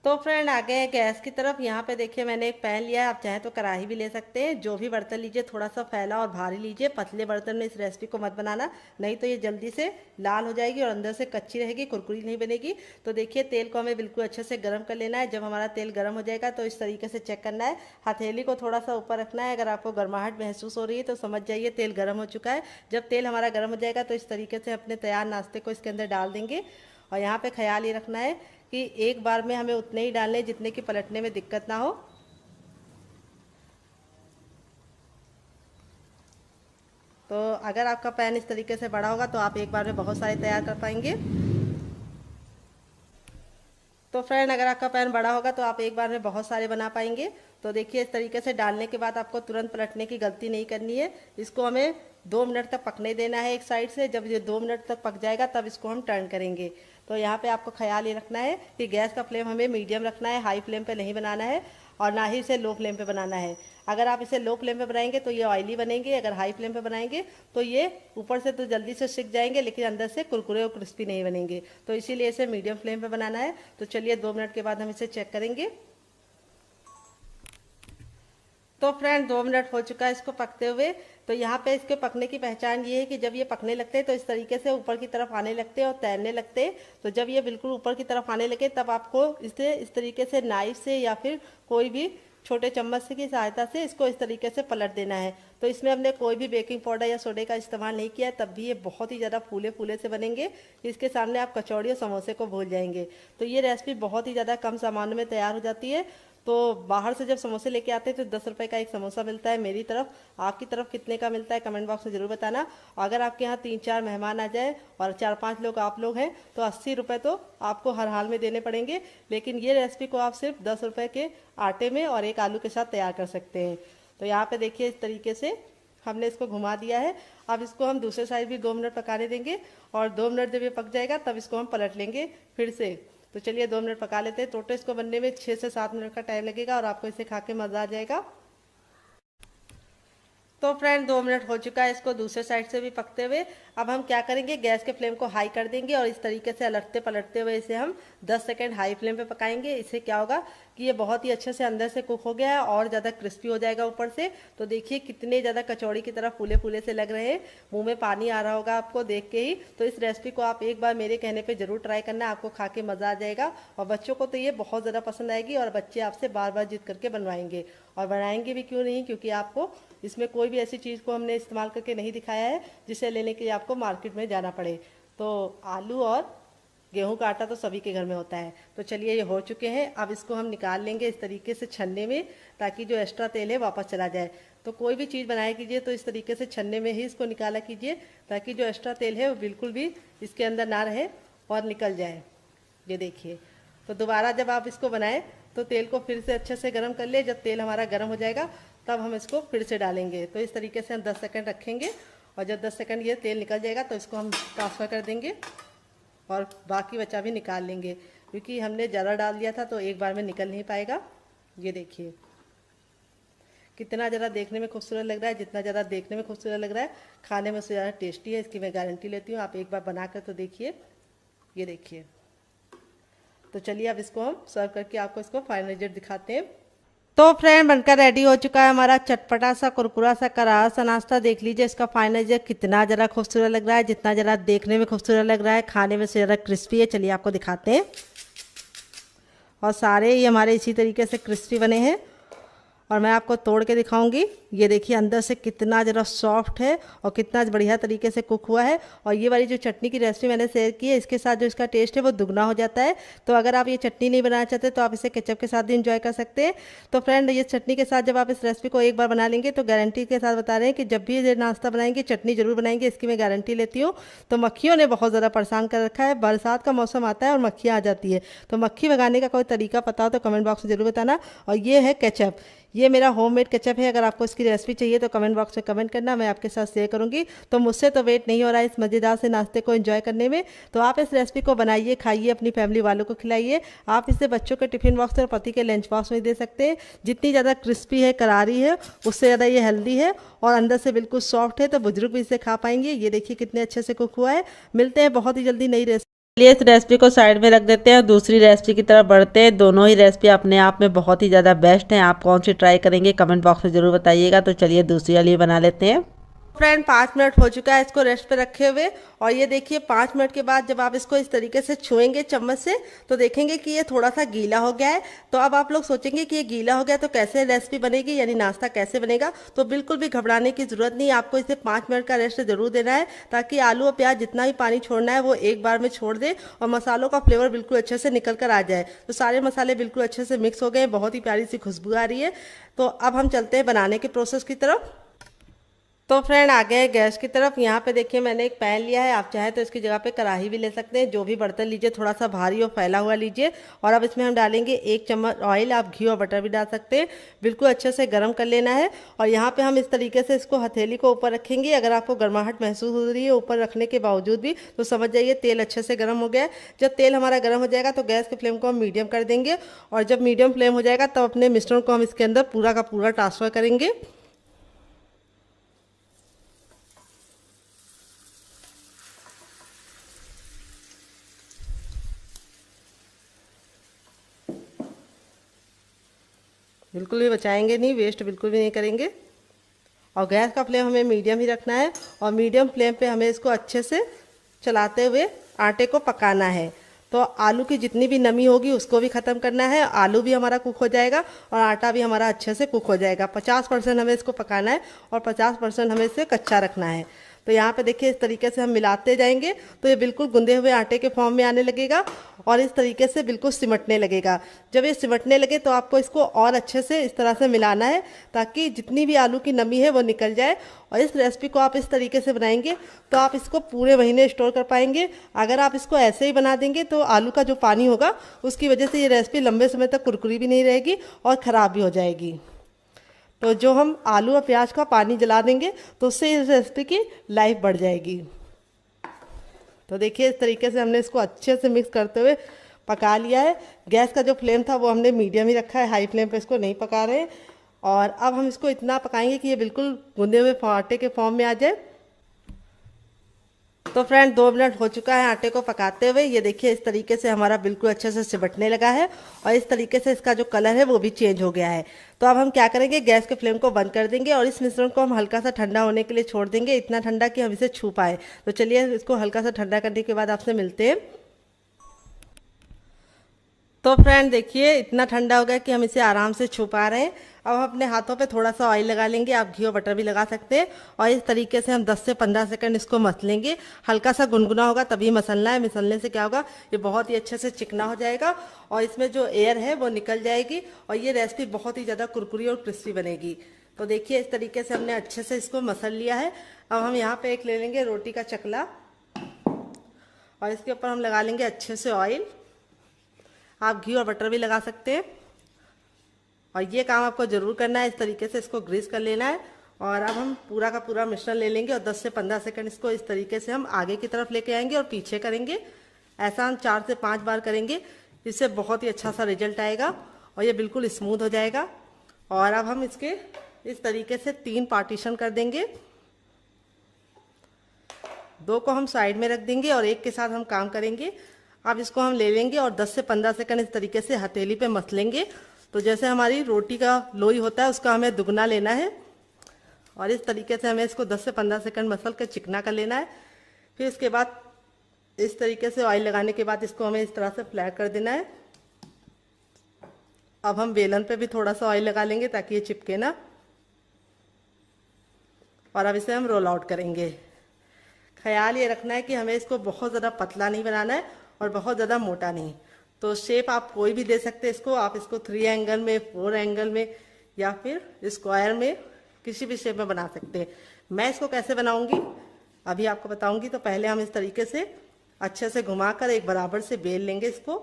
तो फ्रेंड आ गए हैं गैस की तरफ। यहाँ पे देखिए मैंने एक पैन लिया है, आप चाहें तो कढ़ाई भी ले सकते हैं। जो भी बर्तन लीजिए थोड़ा सा फैला और भारी लीजिए, पतले बर्तन में इस रेसिपी को मत बनाना, नहीं तो ये जल्दी से लाल हो जाएगी और अंदर से कच्ची रहेगी, कुरकुरी नहीं बनेगी। तो देखिए तेल को हमें बिल्कुल अच्छे से गर्म कर लेना है। जब हमारा तेल गर्म हो जाएगा तो इस तरीके से चेक करना है, हथेली को थोड़ा सा ऊपर रखना है। अगर आपको गर्माहट महसूस हो रही है तो समझ जाइए तेल गर्म हो चुका है। जब तेल हमारा गर्म हो जाएगा तो इस तरीके से अपने तैयार नाश्ते को इसके अंदर डाल देंगे। और यहाँ पे ख्याल ये रखना है कि एक बार में हमें उतने ही डालने जितने की पलटने में दिक्कत ना हो। तो अगर आपका पैन इस तरीके से बड़ा होगा तो आप एक बार में बहुत सारे तैयार कर पाएंगे। तो फ्रेंड अगर आपका पैन बड़ा होगा तो आप एक बार में बहुत सारे बना पाएंगे। तो देखिए इस तरीके से डालने के बाद आपको तुरंत पलटने की गलती नहीं करनी है। इसको हमें 2 मिनट तक पकने देना है एक साइड से। जब ये 2 मिनट तक पक जाएगा तब इसको हम टर्न करेंगे। तो यहाँ पे आपको ख्याल ये रखना है कि गैस का फ्लेम हमें मीडियम रखना है, हाई फ्लेम पे नहीं बनाना है और ना ही इसे लो फ्लेम पे बनाना है। अगर आप इसे लो फ्लेम पे बनाएंगे तो ये ऑयली बनेंगे, अगर हाई फ्लेम पे बनाएंगे तो ये ऊपर से तो जल्दी से सिक जाएंगे लेकिन अंदर से कुरकुरे और क्रिस्पी नहीं बनेंगे। तो इसीलिए इसे मीडियम फ्लेम पे बनाना है। तो चलिए 2 मिनट के बाद हम इसे चेक करेंगे। तो फ्रेंड 2 मिनट हो चुका है इसको पकते हुए। तो यहाँ पे इसके पकने की पहचान ये है कि जब ये पकने लगते हैं तो इस तरीके से ऊपर की तरफ आने लगते हैं और तैरने लगते हैं। तो जब ये बिल्कुल ऊपर की तरफ आने लगे तब आपको इसे इस तरीके से नाइफ से या फिर कोई भी छोटे चम्मच की सहायता से इसको इस तरीके से पलट देना है। तो इसमें हमने कोई भी बेकिंग पाउडर या सोडे का इस्तेमाल नहीं किया है, तब भी ये बहुत ही ज़्यादा फूले फूले से बनेंगे। इसके सामने आप कचौड़ी और समोसे को भूल जाएंगे। तो ये रेसिपी बहुत ही ज़्यादा कम सामानों में तैयार हो जाती है। तो बाहर से जब समोसे लेके आते हैं तो 10 रुपए का एक समोसा मिलता है मेरी तरफ। आपकी तरफ कितने का मिलता है कमेंट बॉक्स में ज़रूर बताना। अगर आपके यहाँ 3-4 मेहमान आ जाए और 4-5 लोग आप लोग हैं तो 80 रुपये तो आपको हर हाल में देने पड़ेंगे। लेकिन ये रेसिपी को आप सिर्फ 10 रुपये के आटे में और 1 आलू के साथ तैयार कर सकते हैं। तो यहाँ पे देखिए इस तरीके से हमने इसको घुमा दिया है। अब इसको हम दूसरे साइड भी 2 मिनट पकाने देंगे और 2 मिनट जब ये पक जाएगा तब इसको हम पलट लेंगे फिर से। तो चलिए 2 मिनट पका लेते हैं। टोटल इसको बनने में 6 से 7 मिनट का टाइम लगेगा और आपको इसे खा के मज़ा आ जाएगा। तो फ्रेंड 2 मिनट हो चुका है इसको दूसरे साइड से भी पकते हुए। अब हम क्या करेंगे, गैस के फ्लेम को हाई कर देंगे और इस तरीके से अलटते पलटते हुए इसे हम 10 सेकंड हाई फ्लेम पे पकाएंगे। इससे क्या होगा कि ये बहुत ही अच्छे से अंदर से कुक हो गया है और ज़्यादा क्रिस्पी हो जाएगा ऊपर से। तो देखिए कितने ज़्यादा कचौड़ी की तरह फूले फूले से लग रहे हैं, मुंह में पानी आ रहा होगा आपको देख के ही। तो इस रेसिपी को आप एक बार मेरे कहने पर जरूर ट्राई करना, आपको खा के मज़ा आ जाएगा और बच्चों को तो ये बहुत ज़्यादा पसंद आएगी और बच्चे आपसे बार बार जिद करके बनवाएंगे और बनाएंगे भी क्यों नहीं, क्योंकि आपको इसमें कोई भी ऐसी चीज़ को हमने इस्तेमाल करके नहीं दिखाया है जिसे लेने के लिए आपको मार्केट में जाना पड़े। तो आलू और गेहूं का आटा तो सभी के घर में होता है। तो चलिए ये हो चुके हैं। अब इसको हम निकाल लेंगे इस तरीके से छन्ने में, ताकि जो एक्स्ट्रा तेल है वापस चला जाए। तो कोई भी चीज़ बनाया कीजिए तो इस तरीके से छन्ने में ही इसको निकाला कीजिए, ताकि जो एक्स्ट्रा तेल है वो बिल्कुल भी इसके अंदर ना रहे और निकल जाए। ये देखिए। तो दोबारा जब आप इसको बनाएं तो तेल को फिर से अच्छे से गर्म कर ले। जब तेल हमारा गर्म हो जाएगा तब हम इसको फिर से डालेंगे। तो इस तरीके से हम 10 सेकंड रखेंगे और जब 10 सेकंड ये तेल निकल जाएगा तो इसको हम ट्रांसफ़र कर देंगे और बाकी बचा भी निकाल लेंगे, क्योंकि हमने ज़्यादा डाल दिया था तो एक बार में निकल नहीं पाएगा। ये देखिए कितना ज़्यादा देखने में खूबसूरत लग रहा है। जितना ज़्यादा देखने में खूबसूरत लग रहा है खाने में उससे ज़्यादा टेस्टी है, इसकी मैं गारंटी लेती हूँ। आप एक बार बना कर तो देखिए। ये देखिए। तो चलिए अब इसको हम सर्व करके आपको इसको फाइनल रिजल्ट दिखाते हैं। तो फ्रेंड बनकर रेडी हो चुका है हमारा चटपटा सा कुरकुरा सा करारा सा नाश्ता। देख लीजिए इसका फाइनल रिजल्ट कितना ज़रा खूबसूरत लग रहा है। जितना ज़रा देखने में खूबसूरत लग रहा है खाने में से ज़रा क्रिस्पी है। चलिए आपको दिखाते हैं। और सारे ही हमारे इसी तरीके से क्रिस्पी बने हैं और मैं आपको तोड़ के दिखाऊंगी। ये देखिए अंदर से कितना ज़रा सॉफ्ट है और कितना बढ़िया तरीके से कुक हुआ है। और ये वाली जो चटनी की रेसिपी मैंने शेयर की है, इसके साथ जो इसका टेस्ट है वो दुगना हो जाता है। तो अगर आप ये चटनी नहीं बनाना चाहते तो आप इसे केचप के साथ भी इंजॉय कर सकते हैं। तो फ्रेंड ये चटनी के साथ जब आप इस रेसिपी को एक बार बना लेंगे तो गारंटी के साथ बता रहे हैं कि जब भी ये नाश्ता बनाएंगे चटनी जरूर बनाएंगे, इसकी मैं गारंटी लेती हूँ। तो मक्खियों ने बहुत ज़्यादा परेशान कर रखा है। बरसात का मौसम आता है और मक्खियाँ आ जाती है। तो मक्खी भगाने का कोई तरीका पता हो तो कमेंट बॉक्स में जरूर बताना। और ये है केचप। ये मेरा होममेड केचप है। अगर आपको इसकी रेसिपी चाहिए तो कमेंट बॉक्स में कमेंट करना, मैं आपके साथ शेयर करूंगी। तो मुझसे तो वेट नहीं हो रहा है इस मज़ेदार से नाश्ते को एंजॉय करने में। तो आप इस रेसिपी को बनाइए, खाइए, अपनी फैमिली वालों को खिलाइए। आप इसे बच्चों के टिफिन बॉक्स और पति के लंच बॉक्स में दे सकते हैं। जितनी ज़्यादा क्रिस्पी है, करारी है, उससे ज़्यादा ये हेल्दी है और अंदर से बिल्कुल सॉफ्ट है, तो बुजुर्ग भी इसे खा पाएंगे। ये देखिए कितने अच्छे से कुक हुआ है। मिलते हैं बहुत ही जल्दी नई रेसिपी। चलिए इस रेसिपी को साइड में रख देते हैं और दूसरी रेसिपी की तरफ बढ़ते हैं। दोनों ही रेसिपी अपने आप में बहुत ही ज़्यादा बेस्ट हैं। आप कौन सी ट्राई करेंगे कमेंट बॉक्स में ज़रूर बताइएगा। तो चलिए दूसरी वाली बना लेते हैं। फ्रेंड 5 मिनट हो चुका है इसको रेस्ट पे रखे हुए, और ये देखिए 5 मिनट के बाद जब आप इसको इस तरीके से छुएंगे चम्मच से तो देखेंगे कि ये थोड़ा सा गीला हो गया है। तो अब आप लोग सोचेंगे कि ये गीला हो गया तो कैसे रेसिपी बनेगी, यानी नाश्ता कैसे बनेगा। तो बिल्कुल भी घबराने की जरूरत नहीं, आपको इसे 5 मिनट का रेस्ट जरूर देना है, ताकि आलू और प्याज जितना भी पानी छोड़ना है वो एक बार में छोड़ दे और मसालों का फ्लेवर बिल्कुल अच्छे से निकल कर आ जाए। तो सारे मसाले बिल्कुल अच्छे से मिक्स हो गए, बहुत ही प्यारी सी खुशबू आ रही है। तो अब हम चलते हैं बनाने के प्रोसेस की तरफ। तो फ्रेंड आ गए गैस की तरफ। यहाँ पे देखिए मैंने एक पैन लिया है, आप चाहे तो इसकी जगह पे कढ़ाई भी ले सकते हैं। जो भी बर्तन लीजिए थोड़ा सा भारी और फैला हुआ लीजिए, और अब इसमें हम डालेंगे 1 चम्मच ऑयल। आप घी और बटर भी डाल सकते हैं। बिल्कुल अच्छे से गर्म कर लेना है, और यहाँ पे हम इस तरीके से इसको हथेली को ऊपर रखेंगे। अगर आपको गर्माहट महसूस हो रही है ऊपर रखने के बावजूद भी, तो समझ जाइए तेल अच्छे से गर्म हो गया है। जब तेल हमारा गर्म हो जाएगा तो गैस की फ्लेम को हम मीडियम कर देंगे, और जब मीडियम फ्लेम हो जाएगा तब अपने मिश्रण को हम इसके अंदर पूरा का पूरा ट्रांसफर करेंगे। बिल्कुल भी बचाएंगे नहीं, वेस्ट बिल्कुल भी नहीं करेंगे। और गैस का फ्लेम हमें मीडियम ही रखना है, और मीडियम फ्लेम पे हमें इसको अच्छे से चलाते हुए आटे को पकाना है। तो आलू की जितनी भी नमी होगी उसको भी ख़त्म करना है, आलू भी हमारा कुक हो जाएगा और आटा भी हमारा अच्छे से कुक हो जाएगा। 50% हमें इसको पकाना है और 50% हमें इसे कच्चा रखना है। तो यहाँ पे देखिए इस तरीके से हम मिलाते जाएंगे तो ये बिल्कुल गुंदे हुए आटे के फॉर्म में आने लगेगा, और इस तरीके से बिल्कुल सिमटने लगेगा। जब ये सिमटने लगे तो आपको इसको और अच्छे से इस तरह से मिलाना है, ताकि जितनी भी आलू की नमी है वो निकल जाए। और इस रेसिपी को आप इस तरीके से बनाएंगे तो आप इसको पूरे महीने स्टोर कर पाएंगे। अगर आप इसको ऐसे ही बना देंगे तो आलू का जो पानी होगा उसकी वजह से ये रेसिपी लंबे समय तक कुरकुरी भी नहीं रहेगी और ख़राब भी हो जाएगी। तो जो हम आलू और प्याज का पानी जला देंगे तो उससे इस रेसिपी की लाइफ बढ़ जाएगी। तो देखिए इस तरीके से हमने इसको अच्छे से मिक्स करते हुए पका लिया है। गैस का जो फ्लेम था वो हमने मीडियम ही रखा है, हाई फ्लेम पे इसको नहीं पका रहे। और अब हम इसको इतना पकाएंगे कि ये बिल्कुल गूंदे हुए आटे के फॉर्म में आ जाए। तो फ्रेंड 2 मिनट हो चुका है आटे को पकाते हुए। ये देखिए इस तरीके से हमारा बिल्कुल अच्छे से सिमटने लगा है, और इस तरीके से इसका जो कलर है वो भी चेंज हो गया है। तो अब हम क्या करेंगे, गैस के फ्लेम को बंद कर देंगे और इस मिश्रण को हम हल्का सा ठंडा होने के लिए छोड़ देंगे, इतना ठंडा कि हम इसे छू पाए। तो चलिए इसको हल्का सा ठंडा करने के बाद आपसे मिलते हैं। तो फ्रेंड देखिए इतना ठंडा हो गया कि हम इसे आराम से छू पा रहे हैं। अब हम अपने हाथों पे थोड़ा सा ऑयल लगा लेंगे, आप घी और बटर भी लगा सकते हैं, और इस तरीके से हम 10 से 15 सेकंड इसको मसलेंगे। हल्का सा गुनगुना होगा तभी मसलना है, मसलने से क्या होगा ये बहुत ही अच्छे से चिकना हो जाएगा और इसमें जो एयर है वो निकल जाएगी, और ये रेसिपी बहुत ही ज़्यादा कुरकुरी और क्रिस्पी बनेगी। तो देखिए इस तरीके से हमने अच्छे से इसको मसल लिया है। अब हम यहाँ पे एक ले लेंगे रोटी का चकला, और इसके ऊपर हम लगा लेंगे अच्छे से ऑयल। आप घी और बटर भी लगा सकते हैं, और ये काम आपको ज़रूर करना है। इस तरीके से इसको ग्रीस कर लेना है, और अब हम पूरा का पूरा मिश्रण ले लेंगे और 10 से 15 सेकंड इसको इस तरीके से हम आगे की तरफ लेके आएंगे और पीछे करेंगे। ऐसा हम 4 से 5 बार करेंगे, इससे बहुत ही अच्छा सा रिजल्ट आएगा और ये बिल्कुल स्मूथ हो जाएगा। और अब हम इसके इस तरीके से 3 पार्टीशन कर देंगे, 2 को हम साइड में रख देंगे और एक के साथ हम काम करेंगे। अब इसको हम ले लेंगे और 10 से 15 सेकंड इस तरीके से हथेली पे मसलेंगे। तो जैसे हमारी रोटी का लोई होता है उसका हमें दुगना लेना है, और इस तरीके से हमें इसको 10 से 15 सेकंड मसल के चिकना कर लेना है। फिर इसके बाद इस तरीके से ऑयल लगाने के बाद इसको हमें इस तरह से फ्लैट कर देना है। अब हम बेलन पे भी थोड़ा सा ऑयल लगा लेंगे ताकि ये चिपके ना, और अब इसे हम रोल आउट करेंगे। ख्याल ये रखना है कि हमें इसको बहुत ज़्यादा पतला नहीं बनाना है और बहुत ज़्यादा मोटा नहीं। तो शेप आप कोई भी दे सकते हैं इसको, आप इसको 3 एंगल में, 4 एंगल में, या फिर स्क्वायर में, किसी भी शेप में बना सकते हैं। मैं इसको कैसे बनाऊंगी अभी आपको बताऊंगी। तो पहले हम इस तरीके से अच्छे से घुमाकर एक बराबर से बेल लेंगे इसको।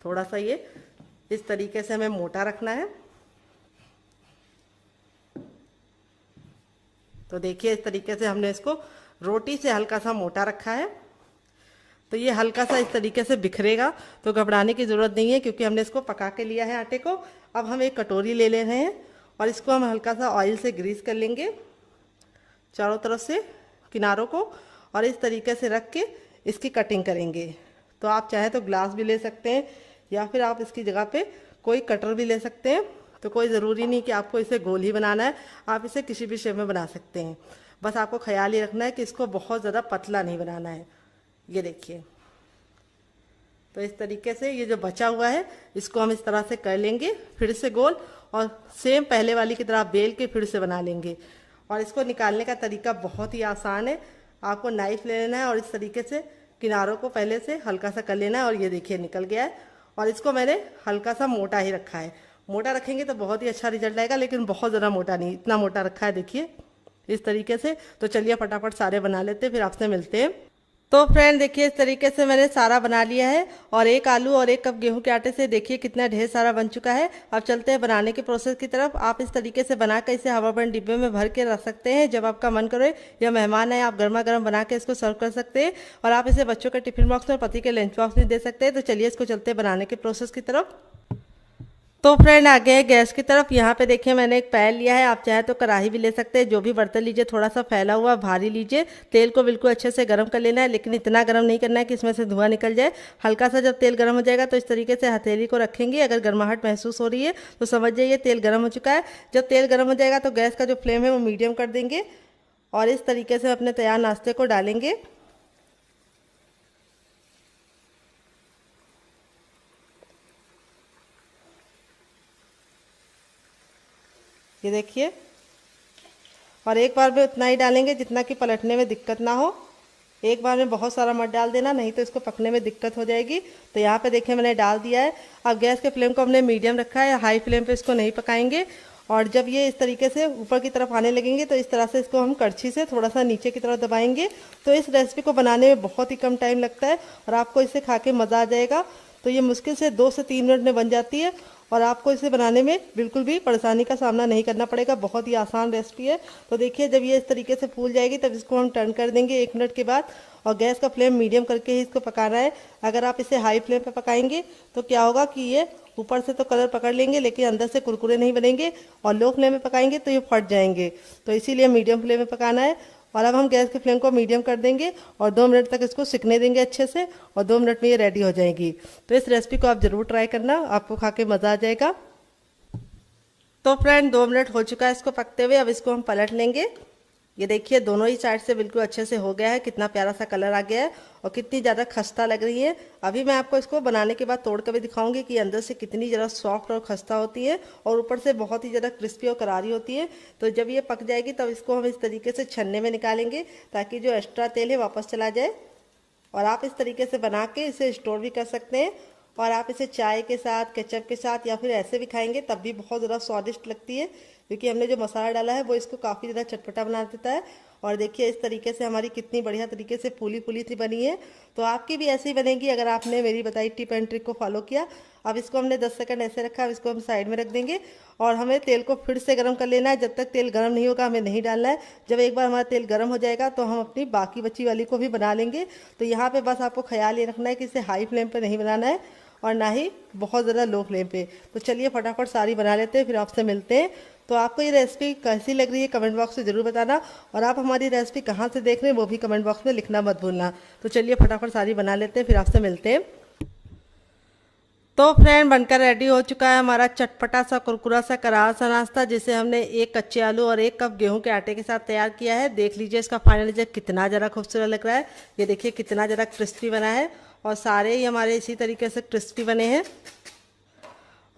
थोड़ा सा ये इस तरीके से हमें मोटा रखना है। तो देखिए इस तरीके से हमने इसको रोटी से हल्का सा मोटा रखा है। तो ये हल्का सा इस तरीके से बिखरेगा, तो घबराने की ज़रूरत नहीं है क्योंकि हमने इसको पका के लिया है आटे को। अब हम एक कटोरी ले रहे हैं और इसको हम हल्का सा ऑयल से ग्रीस कर लेंगे चारों तरफ से किनारों को, और इस तरीके से रख के इसकी कटिंग करेंगे। तो आप चाहे तो ग्लास भी ले सकते हैं या फिर आप इसकी जगह पे कोई कटर भी ले सकते हैं। तो कोई ज़रूरी नहीं कि आपको इसे गोल ही बनाना है, आप इसे किसी भी शेप में बना सकते हैं। बस आपको ख्याल ही रखना है कि इसको बहुत ज़्यादा पतला नहीं बनाना है। ये देखिए, तो इस तरीके से ये जो बचा हुआ है इसको हम इस तरह से कर लेंगे फिर से गोल, और सेम पहले वाली की तरह बेल के फिर से बना लेंगे। और इसको निकालने का तरीका बहुत ही आसान है। आपको नाइफ ले लेना है और इस तरीके से किनारों को पहले से हल्का सा कर लेना है, और ये देखिए निकल गया है। और इसको मैंने हल्का सा मोटा ही रखा है। मोटा रखेंगे तो बहुत ही अच्छा रिजल्ट आएगा, लेकिन बहुत ज़्यादा मोटा नहीं, इतना मोटा रखा है देखिए इस तरीके से। तो चलिए फटाफट सारे बना लेते हैं, फिर आपसे मिलते हैं। तो फ्रेंड देखिए इस तरीके से मैंने सारा बना लिया है, और एक आलू और 1 कप गेहूं के आटे से देखिए कितना ढेर सारा बन चुका है। अब चलते हैं बनाने के प्रोसेस की तरफ। आप इस तरीके से बनाकर इसे हवाबंद डिब्बे में भर के रख सकते हैं। जब आपका मन करे या मेहमान आए, आप गर्मा गर्म बना के इसको सर्व कर सकते हैं। और आप इसे बच्चों के टिफिन बॉक्स में, पति के लंच बॉक्स में दे सकते हैं। तो चलिए इसको चलते हैं बनाने के प्रोसेस की तरफ। तो फ्रेंड आ गए हैं गैस की तरफ। यहाँ पे देखिए मैंने एक पैन लिया है, आप चाहे तो कढ़ाई भी ले सकते हैं। जो भी बर्तन लीजिए थोड़ा सा फैला हुआ भारी लीजिए। तेल को बिल्कुल अच्छे से गर्म कर लेना है, लेकिन इतना गर्म नहीं करना है कि इसमें से धुआं निकल जाए। हल्का सा जब तेल गर्म हो जाएगा तो इस तरीके से हथेली को रखेंगे। अगर गर्माहट महसूस हो रही है तो समझ जाइए तेल गर्म हो चुका है। जब तेल गर्म हो जाएगा तो गैस का जो फ्लेम है वो मीडियम कर देंगे, और इस तरीके से अपने तैयार नाश्ते को डालेंगे। ये देखिए, और एक बार में उतना ही डालेंगे जितना कि पलटने में दिक्कत ना हो। एक बार में बहुत सारा मत डाल देना, नहीं तो इसको पकने में दिक्कत हो जाएगी। तो यहाँ पे देखिए मैंने डाल दिया है। अब गैस के फ्लेम को हमने मीडियम रखा है, हाई फ्लेम पे इसको नहीं पकाएंगे। और जब ये इस तरीके से ऊपर की तरफ आने लगेंगे तो इस तरह से इसको हम कड़छी से थोड़ा सा नीचे की तरफ दबाएंगे। तो इस रेसिपी को बनाने में बहुत ही कम टाइम लगता है और आपको इसे खा के मज़ा आ जाएगा। तो ये मुश्किल से 2 से 3 मिनट में बन जाती है, और आपको इसे बनाने में बिल्कुल भी परेशानी का सामना नहीं करना पड़ेगा। बहुत ही आसान रेसिपी है। तो देखिए जब ये इस तरीके से फूल जाएगी तब इसको हम टर्न कर देंगे 1 मिनट के बाद, और गैस का फ्लेम मीडियम करके ही इसको पकाना है। अगर आप इसे हाई फ्लेम पे पकाएंगे तो क्या होगा कि ये ऊपर से तो कलर पकड़ लेंगे लेकिन अंदर से कुरकुरे नहीं बनेंगे, और लो फ्लेम में पकाएंगे तो ये फट जाएंगे। तो इसीलिए मीडियम फ्लेम में पकाना है। और अब हम गैस के फ्लेम को मीडियम कर देंगे और 2 मिनट तक इसको सिकने देंगे अच्छे से, और 2 मिनट में ये रेडी हो जाएगी। तो इस रेसिपी को आप ज़रूर ट्राई करना, आपको खा के मज़ा आ जाएगा। तो फ्रेंड 2 मिनट हो चुका है इसको पकते हुए। अब इसको हम पलट लेंगे। ये देखिए दोनों ही साइड से बिल्कुल अच्छे से हो गया है। कितना प्यारा सा कलर आ गया है और कितनी ज़्यादा खस्ता लग रही है। अभी मैं आपको इसको बनाने के बाद तोड़ कर भी दिखाऊंगी कि अंदर से कितनी ज़्यादा सॉफ्ट और खस्ता होती है, और ऊपर से बहुत ही ज़्यादा क्रिस्पी और करारी होती है। तो जब ये पक जाएगी तब इसको हम इस तरीके से छन्ने में निकालेंगे ताकि जो एक्स्ट्रा तेल है वापस चला जाए। और आप इस तरीके से बना के इसे स्टोर भी कर सकते हैं, और आप इसे चाय के साथ, केचप के साथ या फिर ऐसे भी खाएंगे तब भी बहुत ज़्यादा स्वादिष्ट लगती है, क्योंकि हमने जो मसाला डाला है वो इसको काफ़ी ज़्यादा चटपटा बना देता है। और देखिए इस तरीके से हमारी कितनी बढ़िया तरीके से फूली फूली सी बनी है। तो आपकी भी ऐसे ही बनेगी अगर आपने मेरी बताई टिप एंड ट्रिक को फॉलो किया। अब इसको हमने 10 सेकंड ऐसे रखा, अब इसको हम साइड में रख देंगे, और हमें तेल को फिर से गर्म कर लेना है। जब तक तेल गर्म नहीं होगा हमें नहीं डालना है। जब एक बार हमारा तेल गर्म हो जाएगा तो हम अपनी बाकी बची वाली को भी बना लेंगे। तो यहाँ पे बस आपको ख्याल ये रखना है कि इसे हाई फ्लेम पर नहीं बनाना है और ना ही बहुत ज़्यादा लो फ्लेम पे। तो चलिए फटाफट सारी बना लेते हैं, फिर आपसे मिलते हैं। तो आपको ये रेसिपी कैसी लग रही है कमेंट बॉक्स में ज़रूर बताना, और आप हमारी रेसिपी कहाँ से देख रहे हैं वो भी कमेंट बॉक्स में लिखना मत भूलना। तो चलिए फटाफट सारी बना लेते हैं, फिर आपसे मिलते हैं। तो फ्रेंड बनकर रेडी हो चुका है हमारा चटपटा सा कुरकुरा सा करारा सा नाश्ता, जिसे हमने 1 कच्चे आलू और 1 कप गेहूं के आटे के साथ तैयार किया है। देख लीजिए इसका फाइनल रिजल्ट कितना ज़रा खूबसूरत लग रहा है। ये देखिए कितना ज़रा क्रिस्पी बना है, और सारे ही हमारे इसी तरीके से क्रिस्पी बने हैं।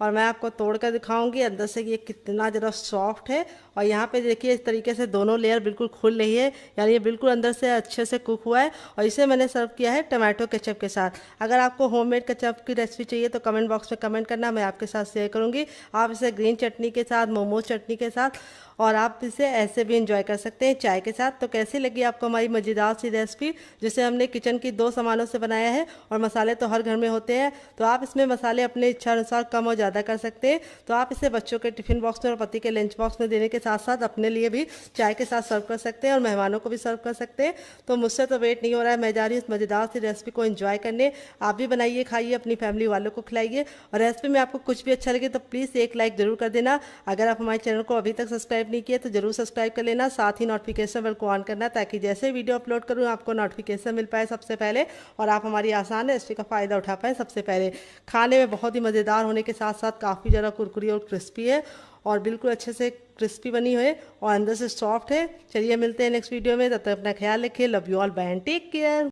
और मैं आपको तोड़ कर दिखाऊंगी अंदर से ये कितना ज़रा सॉफ्ट है। और यहाँ पे देखिए इस तरीके से दोनों लेयर बिल्कुल खुल रही है, यानी ये बिल्कुल अंदर से अच्छे से कुक हुआ है। और इसे मैंने सर्व किया है टमाटो केचप के साथ। अगर आपको होममेड केचप की रेसिपी चाहिए तो कमेंट बॉक्स में कमेंट करना, मैं आपके साथ शेयर करूँगी। आप इसे ग्रीन चटनी के साथ, मोमोज चटनी के साथ, और आप इसे ऐसे भी इंजॉय कर सकते हैं चाय के साथ। तो कैसी लगी आपको हमारी मज़ेदार सी रेसिपी, जिसे हमने किचन की 2 सामानों से बनाया है, और मसाले तो हर घर में होते हैं। तो आप इसमें मसाले अपने इच्छा अनुसार कम और ज़्यादा ज़्यादा कर सकते हैं। तो आप इसे बच्चों के टिफ़िन बॉक्स में और पति के लंच बॉक्स में देने के साथ साथ अपने लिए भी चाय के साथ सर्व कर सकते हैं और मेहमानों को भी सर्व कर सकते हैं। तो मुझसे तो वेट नहीं हो रहा है, मैं जा रही हूँ इस मज़ेदार सी रेसिपी को एंजॉय करने। आप भी बनाइए, खाइए, अपनी फैमिली वालों को खिलाइए। और रेसिपी में आपको कुछ भी अच्छा लगे तो प्लीज़ एक लाइक जरूर कर देना। अगर आप हमारे चैनल को अभी तक सब्सक्राइब नहीं किए तो जरूर सब्सक्राइब कर लेना, साथ ही नोटिफिकेशन बेल को ऑन करना, ताकि जैसे वीडियो अपलोड करूँ आपको नोटिफिकेशन मिल पाए सबसे पहले और आप हमारी आसान रेसिपी का फ़ायदा उठा पाए सबसे पहले। खाने में बहुत ही मज़ेदार होने के साथ साथ काफ़ी ज़्यादा कुरकुरी और क्रिस्पी है और बिल्कुल अच्छे से क्रिस्पी बनी हुई है और अंदर से सॉफ्ट है। चलिए मिलते हैं नेक्स्ट वीडियो में, तब तक अपना ख्याल रखिए। Love you all, bye and take care.